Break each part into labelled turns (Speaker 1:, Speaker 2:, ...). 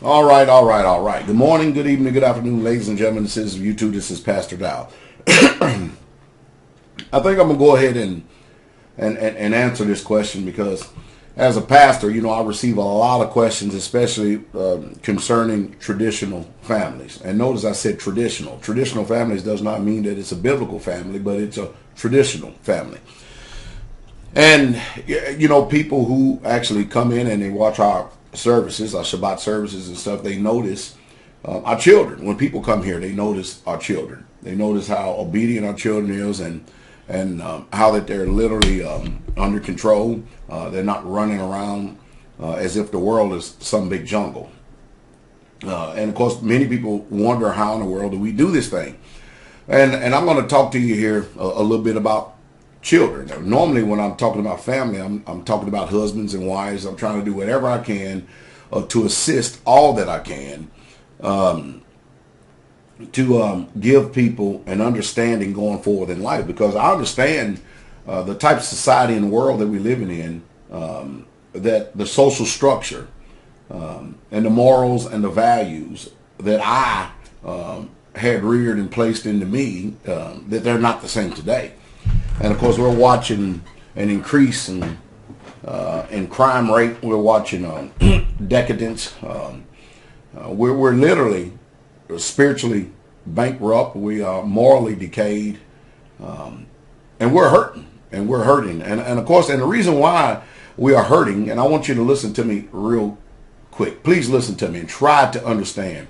Speaker 1: All right, all right, all right. Good morning, good evening, good afternoon, ladies and gentlemen. This is YouTube. This is Pastor Dow. I think I'm gonna go ahead and answer this question because, as a pastor, I receive a lot of questions, especially concerning traditional families. And notice I said traditional. Traditional families does not mean that it's a biblical family, but it's a traditional family. And people who actually come in and they watch our services, our Shabbat services and stuff, they notice our children. When people come here, they notice our children. They notice how obedient our children is, and how that they're literally under control. They're not running around as if the world is some big jungle. And of course, many people wonder how in the world do we do this thing. And I'm going to talk to you here a little bit about children. Now, normally when I'm talking about family, I'm talking about husbands and wives. I'm trying to do whatever I can to assist all that I can to give people an understanding going forward in life, because I understand the type of society and world that we're living in, that the social structure and the morals and the values that I had reared and placed into me, that they're not the same today. And of course, we're watching an increase in crime rate. We're watching decadence. We're literally spiritually bankrupt. We are morally decayed, and we're hurting. And we're hurting. And of course, and the reason why we are hurting, and I want you to listen to me real quick. Please listen to me and try to understand.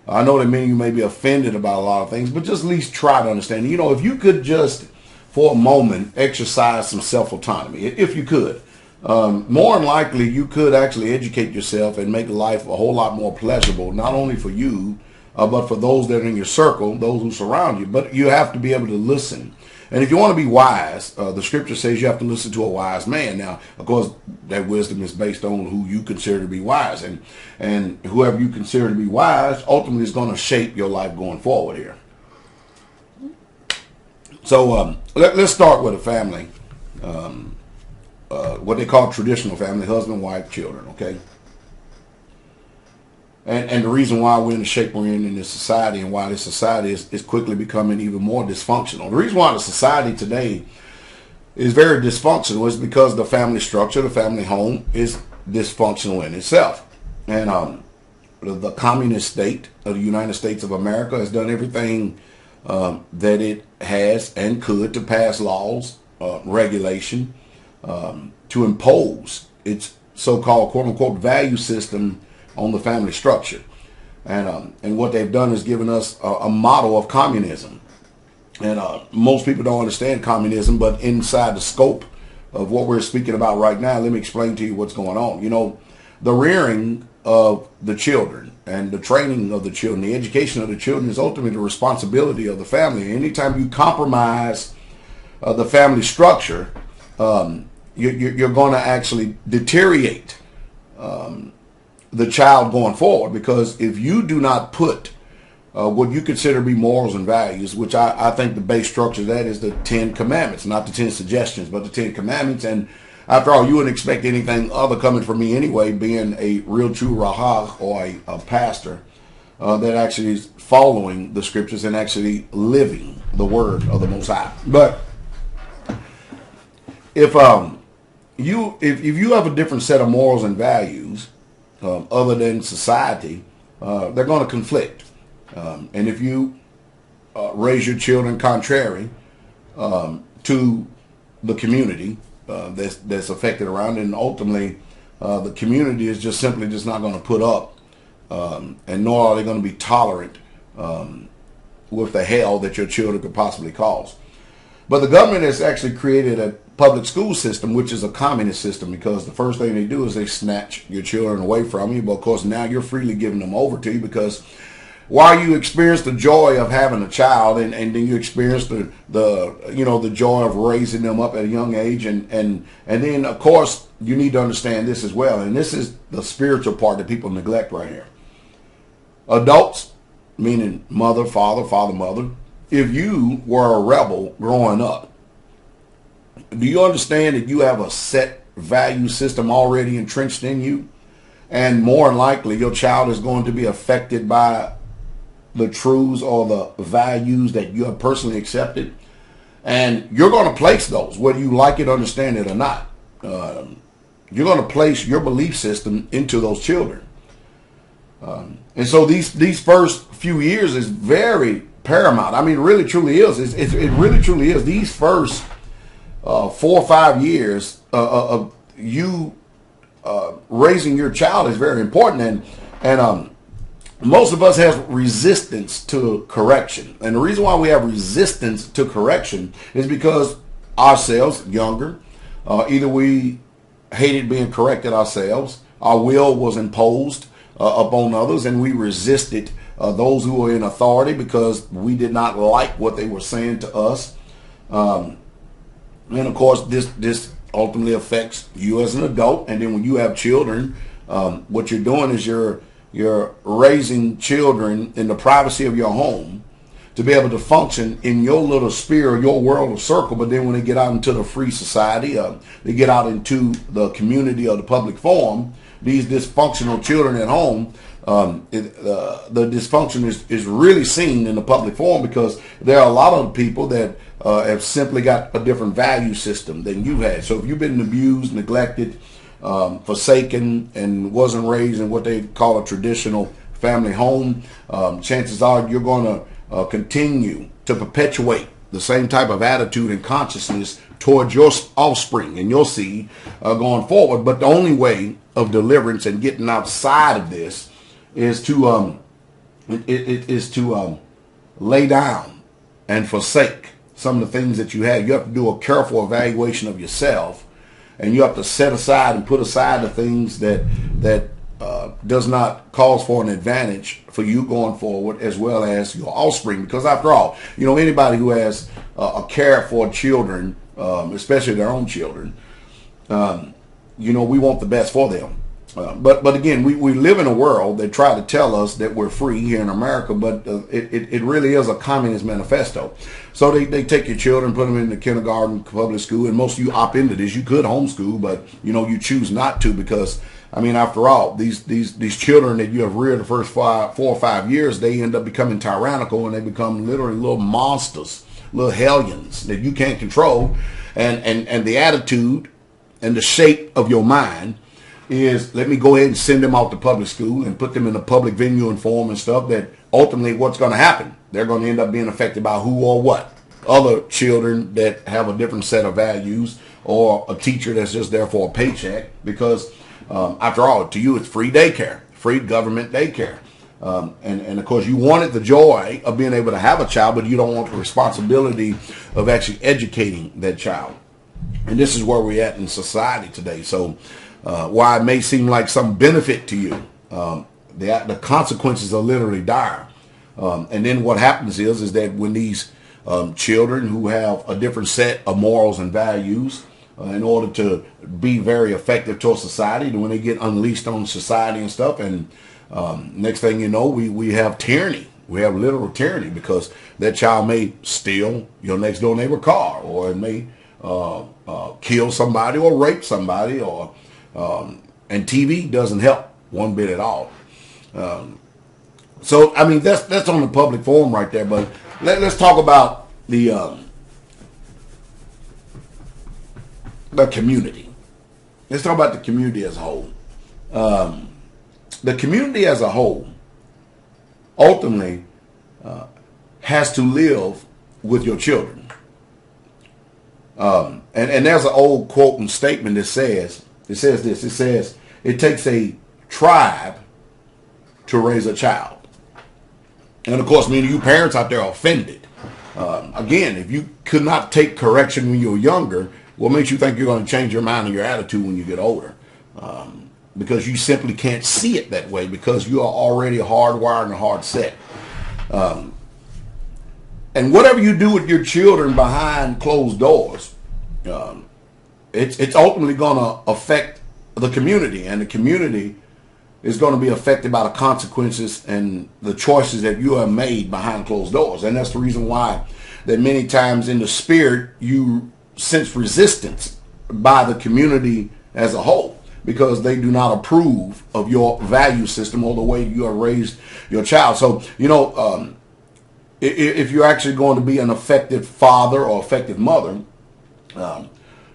Speaker 1: I know that many of you may be offended about a lot of things, but just at least try to understand. If you could just for a moment exercise some self-autonomy, if you could, more than likely you could actually educate yourself and make life a whole lot more pleasurable, not only for you, but for those that are in your circle, those who surround you. But you have to be able to listen. And if you want to be wise, the scripture says you have to listen to a wise man. Now, of course, that wisdom is based on who you consider to be wise. And whoever you consider to be wise ultimately is going to shape your life going forward here. So let's start with a family, what they call traditional family, husband, wife, children, okay? And the reason why we're in the shape we're in this society, and why this society is quickly becoming even more dysfunctional. The reason why the society today is very dysfunctional is because the family structure, the family home, is dysfunctional in itself. And the communist state of the United States of America has done everything that it has and could to pass laws, regulation, to impose its so-called quote-unquote value system on the family structure. And what they've done is given us a model of communism. And most people don't understand communism, but inside the scope of what we're speaking about right now, let me explain to you what's going on. The rearing of the children and the training of the children, the education of the children, is ultimately the responsibility of the family. Anytime you compromise the family structure, you're going to actually deteriorate the child going forward. Because if you do not put what you consider to be morals and values, which I think the base structure of that is the 10 Commandments, not the 10 suggestions, but the 10 Commandments. And after all, you wouldn't expect anything other coming from me anyway, being a real true Rahag, or a pastor that actually is following the scriptures and actually living the word of the Most High. But if you have a different set of morals and values other than society, they're going to conflict. And if you raise your children contrary to the community that's affected around, and ultimately the community is just simply just not going to put up, and nor are they going to be tolerant with the hell that your children could possibly cause. But the government has actually created a public school system, which is a communist system, because the first thing they do is they snatch your children away from you. But of course, now you're freely giving them over to you, because while you experience the joy of having a child, and then you experience the joy of raising them up at a young age, and then of course you need to understand this as well, and this is the spiritual part that people neglect right here. Adults, meaning mother, father, mother, if you were a rebel growing up, do you understand that you have a set value system already entrenched in you? and more than likely your child is going to be affected by the truths or the values that you have personally accepted, and you're going to place those whether you like it, understand it or not. You're going to place your belief system into those children, and so these first few years is very paramount. I mean, it really truly is. It really truly is. These first 4 or 5 years of you raising your child is very important, and most of us have resistance to correction. And the reason why we have resistance to correction is because ourselves, younger, either we hated being corrected ourselves, our will was imposed upon others, and we resisted those who were in authority because we did not like what they were saying to us. And of course, this ultimately affects you as an adult. And then when you have children, what you're doing is you're raising children in the privacy of your home to be able to function in your little sphere, your world of circle. But then when they get out into the free society, they get out into the community or the public forum, these dysfunctional children at home, the dysfunction is really seen in the public forum because there are a lot of people that have simply got a different value system than you've had. So if you've been abused, neglected, forsaken, and wasn't raised in what they call a traditional family home, chances are you're going to continue to perpetuate the same type of attitude and consciousness towards your offspring and your seed going forward. But the only way of deliverance and getting outside of this is to lay down and forsake some of the things that you had. You have to do a careful evaluation of yourself, and you have to set aside and put aside the things that does not cause for an advantage for you going forward, as well as your offspring. Because after all, anybody who has a care for children, especially their own children, we want the best for them. But again, we live in a world that try to tell us that we're free here in America, but it really is a communist manifesto. So they take your children, put them in the kindergarten, public school, and most of you opt into this. You could homeschool, but you choose not to because, after all, these children that you have reared the first 4 or 5 years, they end up becoming tyrannical, and they become literally little monsters, little hellions that you can't control, and the attitude and the shape of your mind is, let me go ahead and send them out to public school and put them in a public venue and forum and stuff, that ultimately what's going to happen? They're going to end up being affected by who or what? Other children that have a different set of values, or a teacher that's just there for a paycheck, because after all, to you, it's free daycare, free government daycare. And of course, you wanted the joy of being able to have a child, but you don't want the responsibility of actually educating that child. And this is where we're at in society today. So while it may seem like some benefit to you, the consequences are literally dire. And then what happens is that when these children who have a different set of morals and values, in order to be very effective towards society, when they get unleashed on society and stuff, and next thing you know, we have tyranny. We have literal tyranny, because that child may steal your next door neighbor's car, or it may kill somebody or rape somebody, or and TV doesn't help one bit at all. So that's on the public forum right there. But let's talk about the community. Let's talk about the community as a whole. The community as a whole ultimately has to live with your children. And there's an old quote and statement that says this. It says, it takes a tribe to raise a child. And of course, many of you parents out there are offended. Again, if you could not take correction when you were younger, what makes you think you're going to change your mind and your attitude when you get older? Because you simply can't see it that way, because you are already hardwired and hard set. And whatever you do with your children behind closed doors, it's ultimately going to affect the community, and the community is going to be affected by the consequences and the choices that you have made behind closed doors. And that's the reason why that many times in the spirit you sense resistance by the community as a whole. because they do not approve of your value system or the way you have raised your child. So, if you're actually going to be an effective father or effective mother,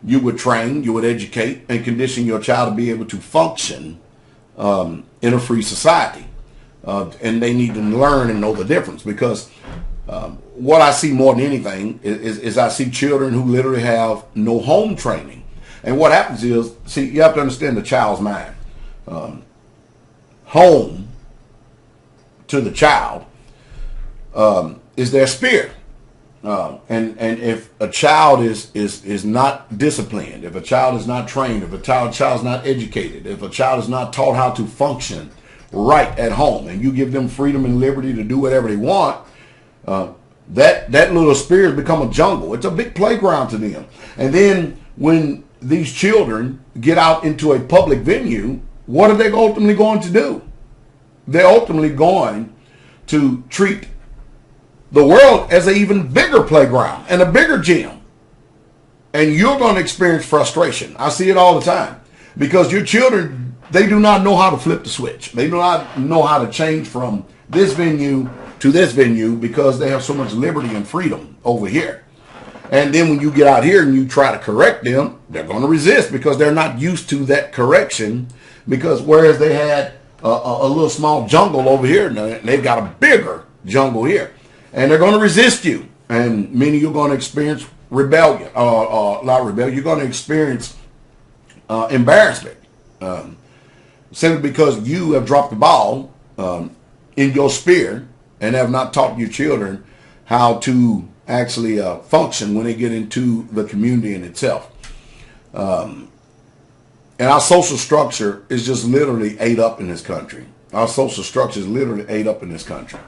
Speaker 1: you would train, you would educate, and condition your child to be able to function in a free society. And they need to learn and know the difference, because what I see more than anything is I see children who literally have no home training. And what happens is, see, you have to understand the child's mind. Home to the child is their spirit. And if a child is not disciplined, if a child is not trained, if a child is not educated, if a child is not taught how to function right at home, and you give them freedom and liberty to do whatever they want, that little spirit become a jungle. It's a big playground to them. And then when these children get out into a public venue, what are they ultimately going to do? They're ultimately going to treat the world as an even bigger playground and a bigger gym. And you're going to experience frustration. I see it all the time, because your children, they do not know how to flip the switch. They do not know how to change from this venue to this venue, because they have so much liberty and freedom over here. And then when you get out here and you try to correct them, they're going to resist, because they're not used to that correction. Because whereas they had a little small jungle over here, they've got a bigger jungle here. And they're going to resist you. And meaning you're going to experience rebellion. Not rebellion. You're going to experience embarrassment. Simply because you have dropped the ball in your sphere and have not taught your children how to actually function when they get into the community in itself. And our social structure is just literally ate up in this country. Our social structure is literally ate up in this country.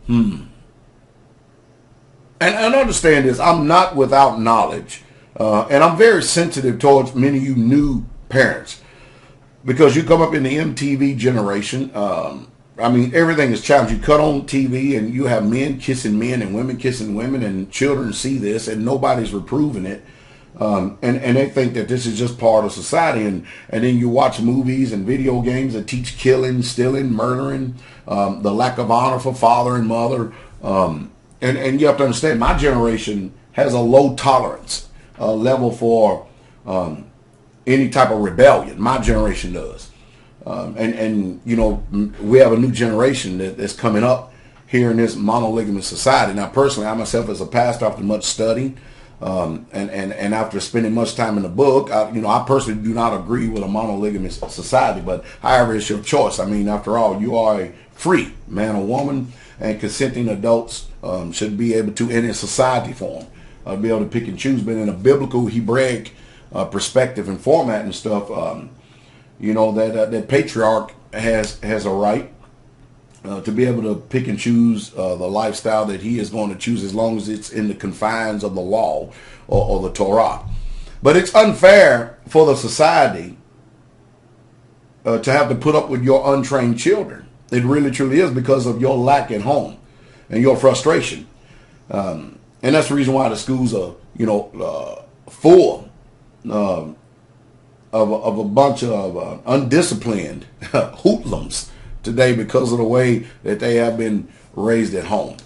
Speaker 1: And understand this, I'm not without knowledge. And I'm very sensitive towards many of you new parents, because you come up in the MTV generation. I mean, everything is challenged. You cut on TV and you have men kissing men and women kissing women, and children see this and nobody's reproving it. And they think that this is just part of society. And then you watch movies and video games that teach killing, stealing, murdering, the lack of honor for father and mother. And you have to understand, my generation has a low tolerance level for any type of rebellion. My generation does. And we have a new generation that's coming up here in this monogamous society. Now, personally, I myself, as a pastor, after much study, and after spending much time in the book, I personally do not agree with a monogamous society. But however, it's your choice. I mean, after all, you are a free man or woman, and consenting adults should be able to, in a society form, be able to pick and choose. But in a biblical Hebraic perspective and format and stuff, that patriarch has a right to be able to pick and choose the lifestyle that he is going to choose, as long as it's in the confines of the law or the Torah. But it's unfair for the society to have to put up with your untrained children. It really truly is, because of your lack at home and your frustration. And that's the reason why the schools are, full of a bunch of undisciplined hoodlums today, because of the way that they have been raised at home.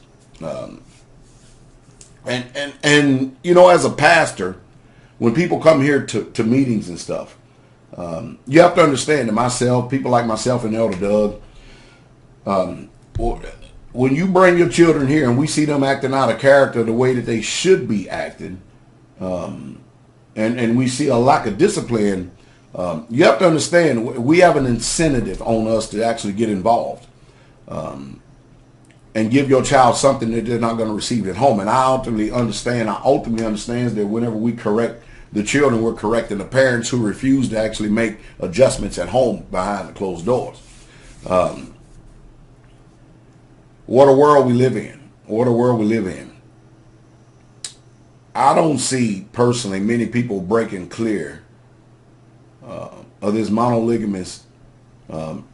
Speaker 1: And as a pastor, when people come here to meetings and stuff, you have to understand that people like myself and Elder Doug, when you bring your children here and we see them acting out of character the way that they should be acting, and we see a lack of discipline, you have to understand we have an incentive on us to actually get involved and give your child something that they're not going to receive at home. And I ultimately understand that whenever we correct the children, we're correcting the parents who refuse to actually make adjustments at home behind the closed doors. What a world we live in. What a world we live in. I don't see, personally, many people breaking clear of this monogamous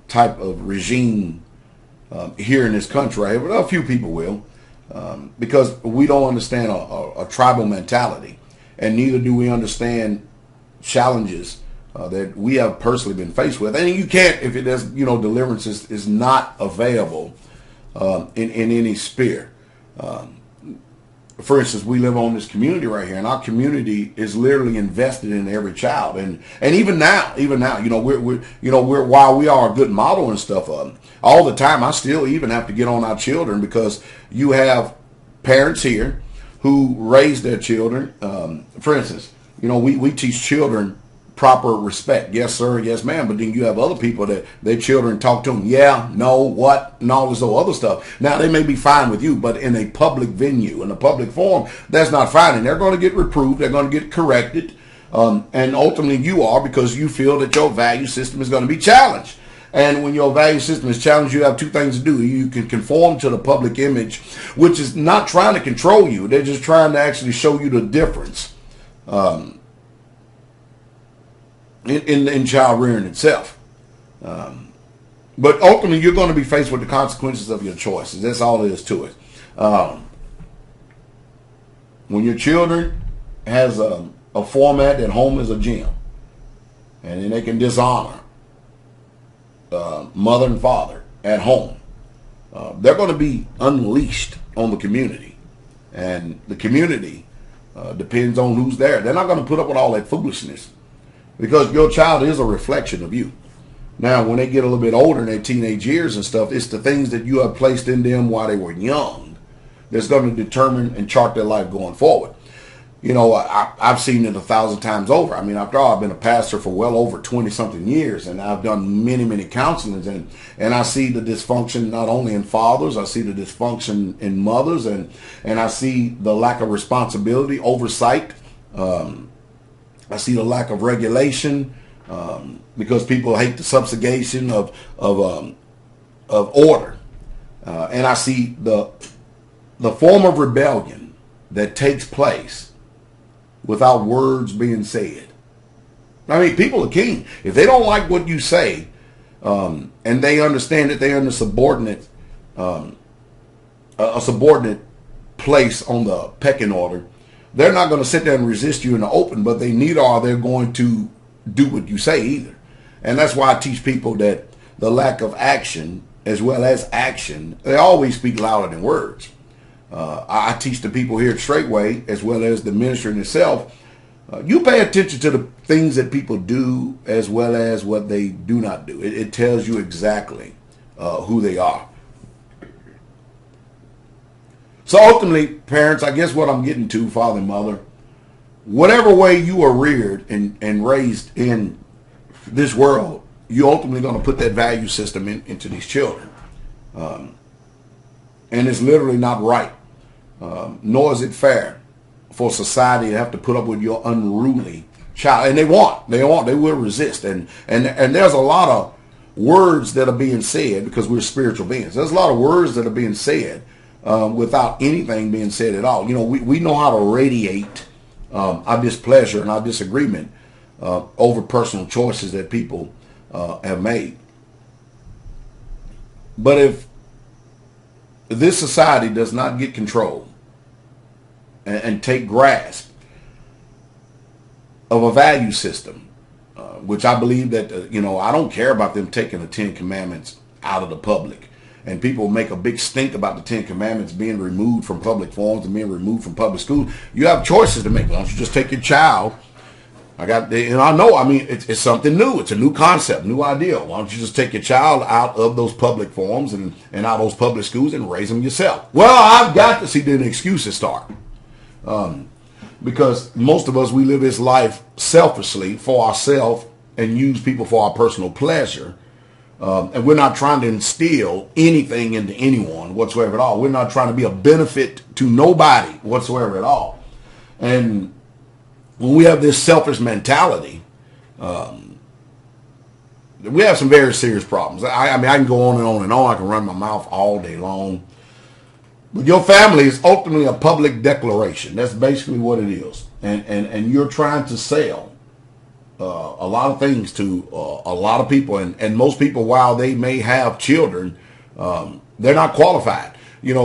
Speaker 1: type of regime here in this country. Right? But a few people will. because we don't understand a tribal mentality, and neither do we understand challenges that we have personally been faced with. And you can't, if it is, deliverance is not available in any sphere. For instance, we live on this community right here, and our community is literally invested in every child. And even now, we're while we are a good model and stuff, all the time, I still even have to get on our children, because you have parents here who raise their children. For instance, we teach children proper respect. Yes, sir. Yes, ma'am. But then you have other people that their children talk to them. Yeah, no, what, and all this other stuff. Now, they may be fine with you, but in a public venue, in a public forum, that's not fine. And they're going to get reproved. They're going to get corrected. And ultimately you are, because you feel that your value system is going to be challenged. And when your value system is challenged, you have two things to do. You can conform to the public image, which is not trying to control you. They're just trying to actually show you the difference in child rearing itself. But ultimately, you're going to be faced with the consequences of your choices. That's all there is to it. When your children has a format that home is a gym, and then they can dishonor mother and father at home, they're going to be unleashed on the community. And the community depends on who's there. They're not going to put up with all that foolishness, because your child is a reflection of you. Now, when they get a little bit older in their teenage years and stuff, it's the things that you have placed in them while they were young that's going to determine and chart their life going forward. I've seen it 1,000 times over. I mean, after all, I've been a pastor for well over 20-something years, and I've done many, many counselings, and I see the dysfunction not only in fathers, I see the dysfunction in mothers, and I see the lack of responsibility, oversight. I see the lack of regulation, because people hate the subjugation of order, and I see the form of rebellion that takes place without words being said. I mean, people are king. If they don't like what you say, and they understand that they're in a subordinate place on the pecking order, they're not going to sit there and resist you in the open, but neither are they going to do what you say either. And that's why I teach people that the lack of action as well as action, they always speak louder than words. I teach the people here at Straightway, as well as the ministry in itself, you pay attention to the things that people do as well as what they do not do. It tells you exactly who they are. So ultimately, parents, I guess what I'm getting to, father and mother, whatever way you are reared and raised in this world, you're ultimately going to put that value system into these children. And it's literally not right, nor is it fair for society to have to put up with your unruly child. And they will resist. And there's a lot of words that are being said, because we're spiritual beings. There's a lot of words that are being said without anything being said at all. We know how to radiate our displeasure and our disagreement over personal choices that people have made. But if this society does not get control and take grasp of a value system, which I believe that, I don't care about them taking the 10 Commandments out of the public. And people make a big stink about the 10 Commandments being removed from public forums and being removed from public schools. You have choices to make. Why don't you just take your child? I know, it's something new. It's a new concept, new idea. Why don't you just take your child out of those public forums and out of those public schools and raise them yourself? Well, I've got to see the excuses start. Because most of us, we live this life selfishly for ourselves and use people for our personal pleasure. And we're not trying to instill anything into anyone whatsoever at all. We're not trying to be a benefit to nobody whatsoever at all. And when we have this selfish mentality, we have some very serious problems. I can go on and on and on. I can run my mouth all day long. But your family is ultimately a public declaration. That's basically what it is. And you're trying to sell a lot of things to a lot of people. And most people, while they may have children, they're not qualified.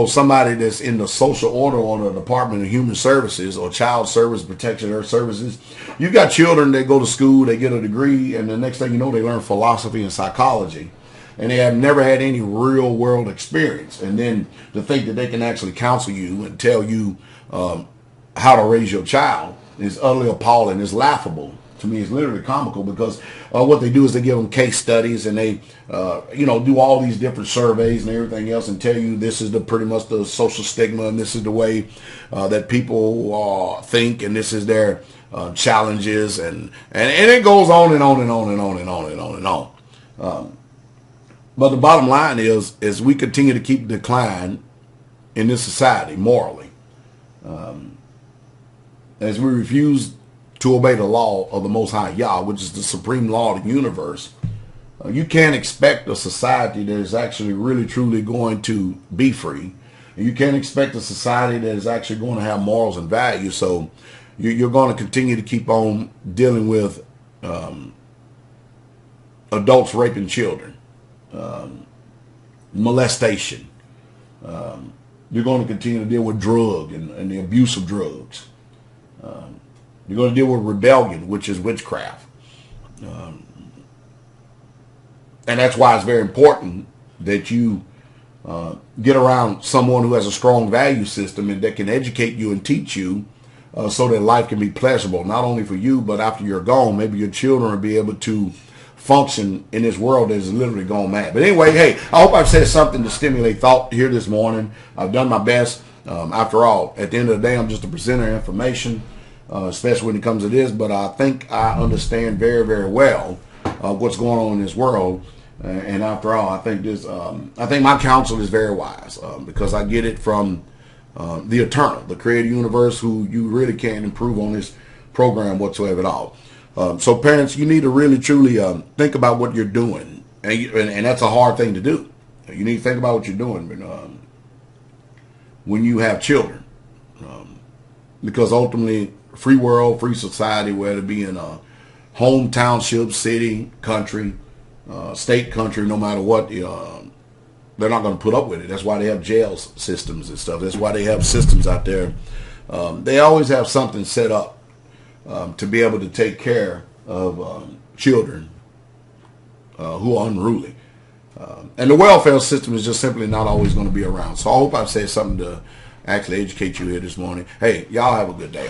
Speaker 1: somebody that's in the social order or the Department of Human Services or Child Service Protection or Services. You've got children that go to school, they get a degree, and the next thing you know, they learn philosophy and psychology. And they have never had any real world experience. And then to think that they can actually counsel you and tell you how to raise your child is utterly appalling. It's laughable. To me, it's literally comical, because what they do is they give them case studies, and they, do all these different surveys and everything else, and tell you this is pretty much the social stigma, and this is the way that people think, and this is their challenges, and it goes on and on and on and on and on and on and on. But the bottom line is we continue to keep decline in this society morally, as we refuse to obey the law of the Most High Yah, which is the supreme law of the universe. You can't expect a society that is actually really truly going to be free. And you can't expect a society that is actually going to have morals and values. So you're going to continue to keep on dealing with adults raping children, molestation. You're going to continue to deal with drug and the abuse of drugs. You're going to deal with rebellion, which is witchcraft. And that's why it's very important that you get around someone who has a strong value system and that can educate you and teach you so that life can be pleasurable, not only for you, but after you're gone, maybe your children will be able to function in this world that is literally gone mad. But anyway, hey, I hope I've said something to stimulate thought here this morning. I've done my best. After all, at the end of the day, I'm just a presenter of information, especially when it comes to this. But I think I understand very, very well what's going on in this world. And after all, I think I think my counsel is very wise because I get it from the Eternal, the Creator Universe, who you really can't improve on this program whatsoever at all. So parents, you need to really truly think about what you're doing, and that's a hard thing to do. You need to think about what you're doing when you have children, because ultimately, free world, free society, whether it be in a home, township, city, country, state, country, no matter what, they're not going to put up with it. That's why they have jail systems and stuff. That's why they have systems out there. They always have something set up to be able to take care of children who are unruly. And the welfare system is just simply not always going to be around. So I hope I've said something to actually educate you here this morning. Hey, y'all have a good day.